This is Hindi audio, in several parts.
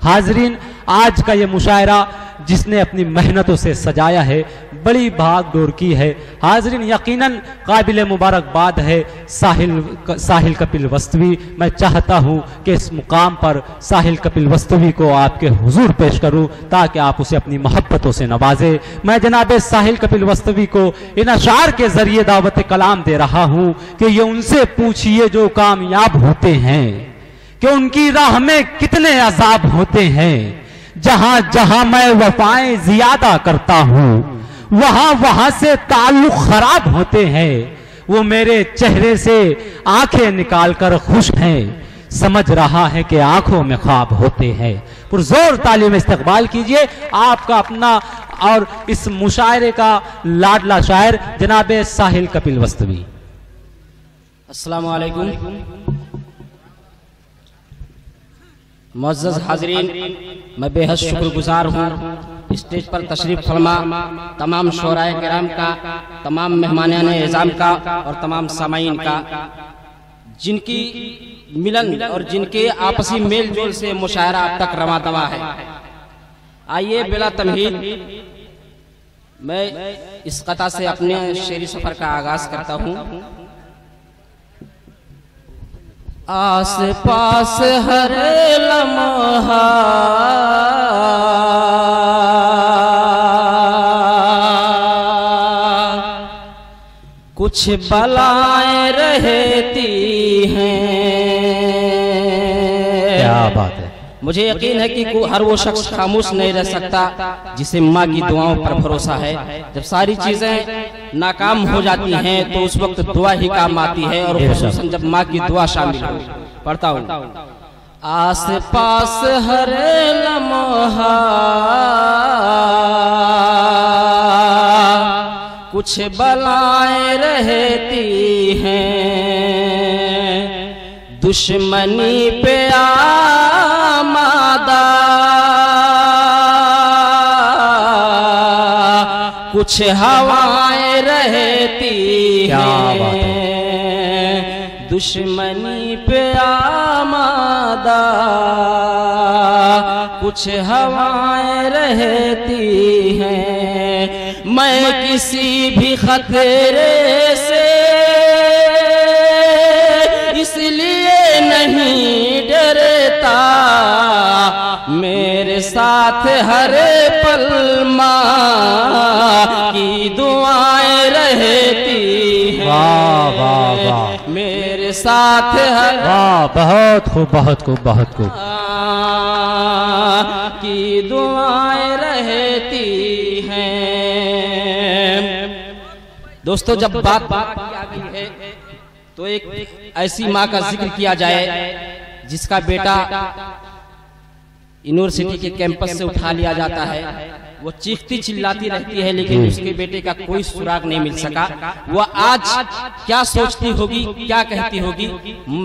हाजरीन, आज का ये मुशायरा जिसने अपनी मेहनतों से सजाया है, बड़ी भाग दौड़ की है। हाजरीन, यकीनन काबिल मुबारकबाद है साहिल कपिल वस्तवी। मैं चाहता हूँ कि इस मुकाम पर साहिल कपिल वस्तवी को आपके हुजूर पेश करूँ ताकि आप उसे अपनी मोहब्बतों से नवाजे। मैं जनाब साहिल कपिल वस्तवी को इन अशार के जरिए दावत कलाम दे रहा हूँ कि ये उनसे पूछिए जो कामयाब होते हैं कि उनकी राह में कितने अजाब होते हैं। जहां जहां मैं वफाएं ज्यादा करता हूं वहां वहां से ताल्लुक खराब होते हैं। वो मेरे चेहरे से आंखें निकालकर खुश हैं, समझ रहा है कि आंखों में ख्वाब होते हैं। पुरजोर तालीम इस्तकबाल कीजिए आपका अपना और इस मुशायरे का लाडला शायर जनाब साहिल कपिल वस्तवी। अस्सलामु अलैकुम। मुअज़्ज़ज़ हाज़रीन, मैं बेहद शुक्रगुजार हूँ स्टेज पर तशरीफ़ फरमा तमाम शोराए किराम का, तमाम मेहमानान एज़ाम का और तमाम सामाईन का, जिनकी मिलन और जिनके आपसी मेल जोल से मुशायरा अब तक रवा दवा है। आइए बिला तमहीद मैं इस कता से अपने शेरी सफ़र का आगाज़ करता हूँ। आस पास हर लम्हा कुछ बलाएं रहती हैं। क्या बात है। मुझे यकीन है कि हर वो शख्स खामोश नहीं रह सकता जिसे माँ की दुआओं पर भरोसा है। जब सारी चीजें नाकाम हो जाती हैं तो उस वक्त दुआ ही काम आती है, और खुसूसन जब माँ की दुआ शामिल हो। पढ़ता हूँ। आस पास हर लम्हा कुछ बलाएं रहती हैं, दुश्मनी पे आमादा कुछ हवाएं रहती हैं, दुश्मनी पे आमादा कुछ हवाएं रहती हैं। मैं किसी भी खतरे से इसलिए नहीं डरता, मेरे साथ हर पल माँ की दुआएं रहती हैं। वाह वाह वाह, मेरे साथ हर, वाह, बहुत खूब बहुत खूब बहुत खूब की दुआएं रहती हैं। दोस्तों, जब बात की आ गई है तो एक ऐसी माँ का जिक्र किया जाए जिसका बेटा यूनिवर्सिटी के कैंपस से उठा लिया जाता है। वो चीखती चिल्लाती रहती है लेकिन उसके बेटे का कोई सुराग नहीं मिल सका। वो आज क्या सोचती होगी, क्या कहती होगी,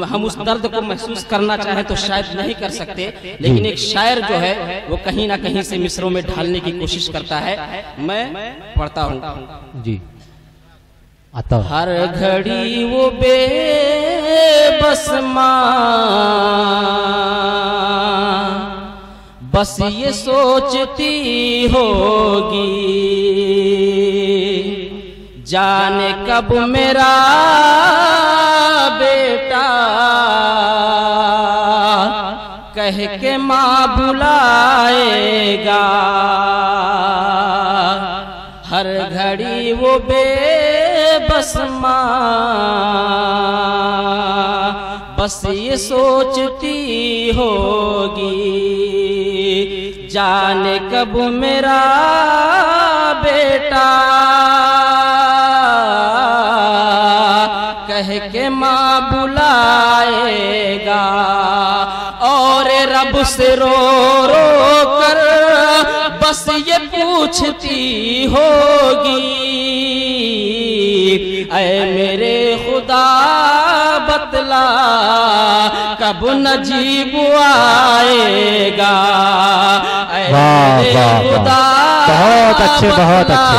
हम उस दर्द को महसूस करना चाहें तो शायद नहीं कर सकते, लेकिन एक शायर जो है वो कहीं ना कहीं से मिसरों में ढालने की कोशिश करता है। मैं पढ़ता हूँ जी। हर घड़ी वो बेबस माँ बस ये सोचती होगी, जाने कब मेरा बेटा कह के माँ बुलाएगा। हर घड़ी वो बेबस माँ बस ये सोचती होगी, जाने कब मेरा बेटा कह के माँ बुलाएगा। और रब से रो रो कर बस ये पूछती होगी, ऐ मेरे खुदा बतला कब नजीब आएगा। वाह वाह, बहुत अच्छे बहुत अच्छे,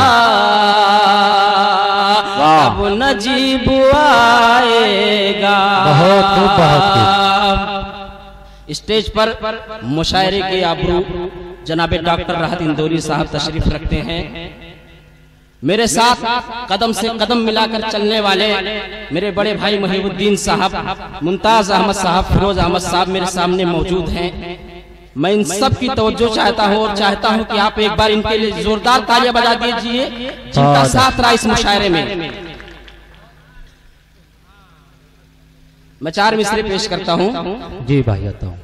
कब नजीब आएगा। बहुत खूब बहुत खूब। स्टेज पर मुशायरे के आबरू जनाब डॉक्टर राहत इंदौरी साहब तशरीफ रखते हैं। मेरे साथ कदम से कदम मिलाकर चलने वाले मेरे बड़े भाई मुहिबुद्दीन साहब, मुमताज अहमद साहब, फिरोज अहमद साहब मेरे सामने मौजूद हैं। मैं इन सब की तवज्जो चाहता हूँ और चाहता हूँ कि आप एक बार इनके लिए जोरदार तालियां बजा दीजिए जिनका साथ रहा इस मुशायरे में। मैं 4 मिसरे पेश करता हूँ। जी भाई आता हूँ।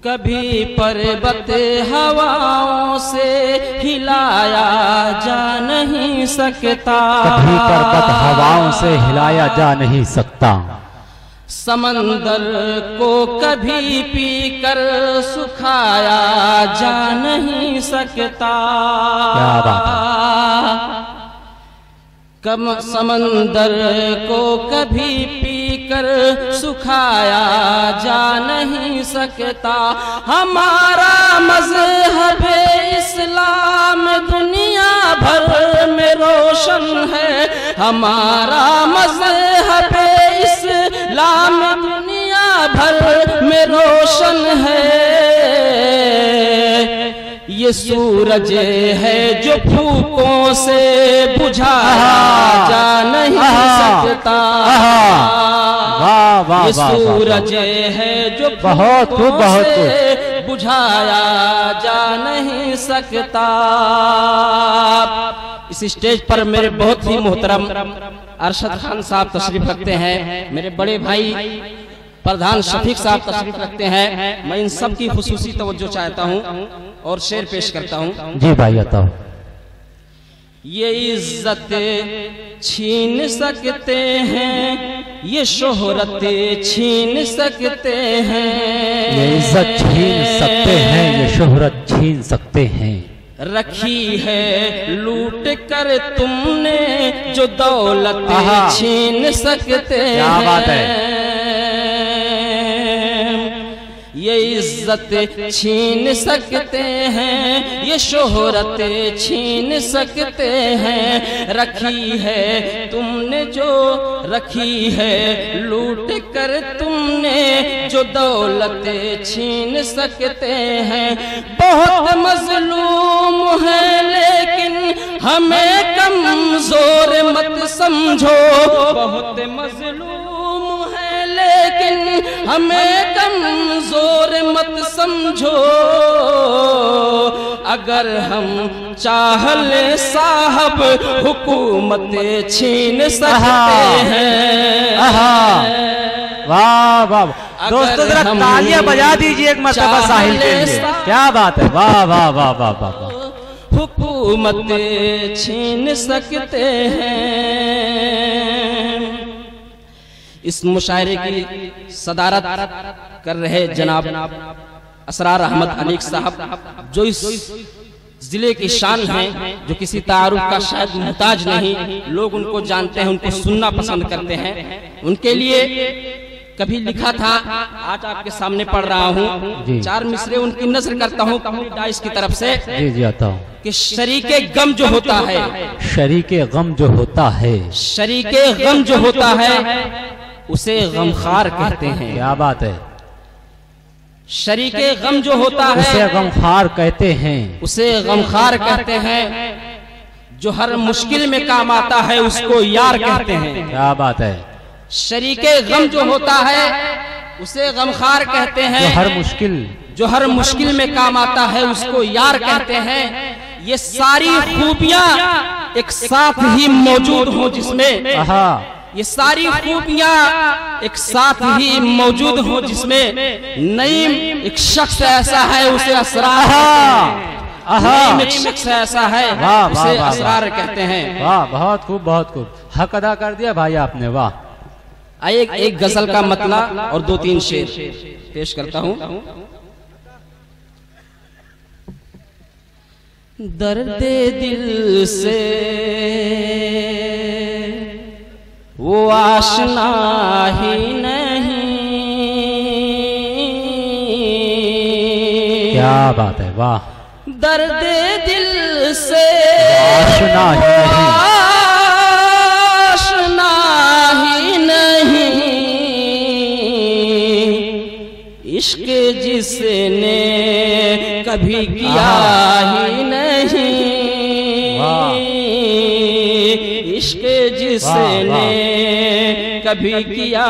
कभी पर्वत हवाओं से हिलाया जा नहीं सकता, कभी पर्वत हवाओं से हिलाया जा नहीं सकता, समंदर को कभी पीकर सुखाया जा नहीं सकता। क्या बात है। समंदर को कभी पीकर सुखाया जा नहीं सकता। हमारा मज़हब इस्लाम दुनिया भर में रोशन है, हमारा मज़हब इस्लाम दुनिया भर में रोशन है। ये सूरज है जो फूकों से बुझाया जा नहीं सकता। ये सूरज है जो फूकों से बुझाया जा नहीं सकता। इस स्टेज पर मेरे बहुत ही मोहतरम अरशद खान साहब तशरीफ रखते हैं। मेरे बड़े भाई प्रधान शफीक साहब तशरीफ रखते हैं। मैं इन सब की खुसूसी तवज्जो चाहता हूँ और शेर पेश करता हूँ। जी भाई आता हूँ। ये इज्जत छीन सकते हैं, ये शोहरत छीन सकते हैं, ये इज्जत छीन सकते हैं, ये शोहरत छीन सकते हैं। रखी है लूट कर तुमने जो दौलत छीन सकते हैं। क्या बात है। ये इज्जत छीन सकते हैं, ये शोहरत छीन सकते हैं। रखी है तुमने जो रखी है लूट कर तुमने जो दौलत छीन सकते हैं। बहुत मजलूम है लेकिन हमें कमजोर मत समझो, बहुत मजलूम है लेकिन हमें कमजोर मत समझो। अगर हम चाह ले साहब हुकूमत छीन सकते हैं। वाह वाह दोस्तों, जरा तालियां बजा दीजिए एक मरतबा साहिल के लिए। क्या बात है। वाह वाह वाह वाह वाह। हुकूमत छीन सकते हैं। इस मुशायरे की सदारत कर रहे जनाब असरार अहमद अनीक साहब, जो इस जिले की शान हैं, जो किसी तारुफ का शायद मुहताज नहीं, लोग उनको जानते हैं, उनको सुनना पसंद करते हैं। उनके लिए कभी लिखा था, आज आपके सामने पढ़ रहा हूँ। 4 मिसरे उनकी नज़र करता हूँ डाइस की तरफ से। जी जी आता हूँ। कि शरीके गम जो होता है, शरीके गम जो होता है, शरीके गम जो होता है उसे गमखार कहते हैं। क्या बात है। शरीके गम जो होता है उसे गमखार कहते हैं, उसे गमखार कहते हैं। जो हर मुश्किल में काम आता है उसको यार कहते हैं। क्या बात है। शरीके गम जो होता है उसे गमखार कहते हैं। जो हर मुश्किल में काम आता है उसको यार कहते हैं। ये सारी खूबियां एक साथ ही मौजूद हो जिसमें, ये सारी खूबियां एक साथ ही मौजूद हो जिसमें नईम एक शख्स ऐसा है उसे असरार, नईम एक शख्स ऐसा है उसे असरार कहते हैं। वाह बहुत खूब बहुत खूब। हक अदा कर दिया भाई आपने। वाह। आइए एक गजल का मतला और 2-3 शेर पेश करता हूँ। दर्द दिल से वो आशना ही नहीं। क्या बात है। वाह। दर्द दिल से आशना ही नहीं, आशना ही नहीं। इश्क जिसने कभी किया ही नहीं, इश्क जिसने कभी किया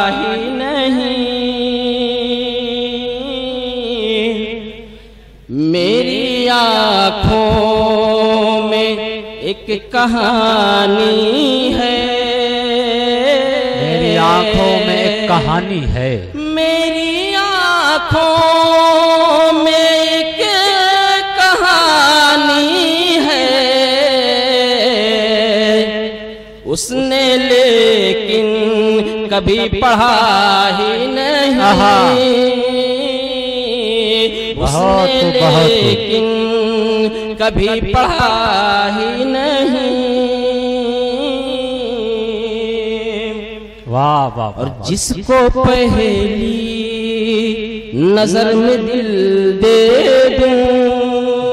ही नहीं, मेरी आँखों में एक कहानी है, मेरी आँखों में एक कहानी है, मेरी आँखों में एक कहानी है, उसने लेकिन कभी पढ़ा ही नहीं, उसने लेकिन कभी पढ़ा ही नहीं। वाह वाह। और जिसको पहली नजर में दिल दे दूं,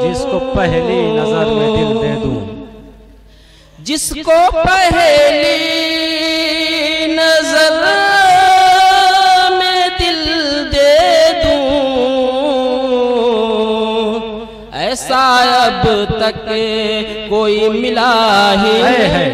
जिसको पहली नजर में दिल दे दूं, जिसको पहली नजर में दिल दे दूं, ऐसा अब तक कोई मिला ही नहीं।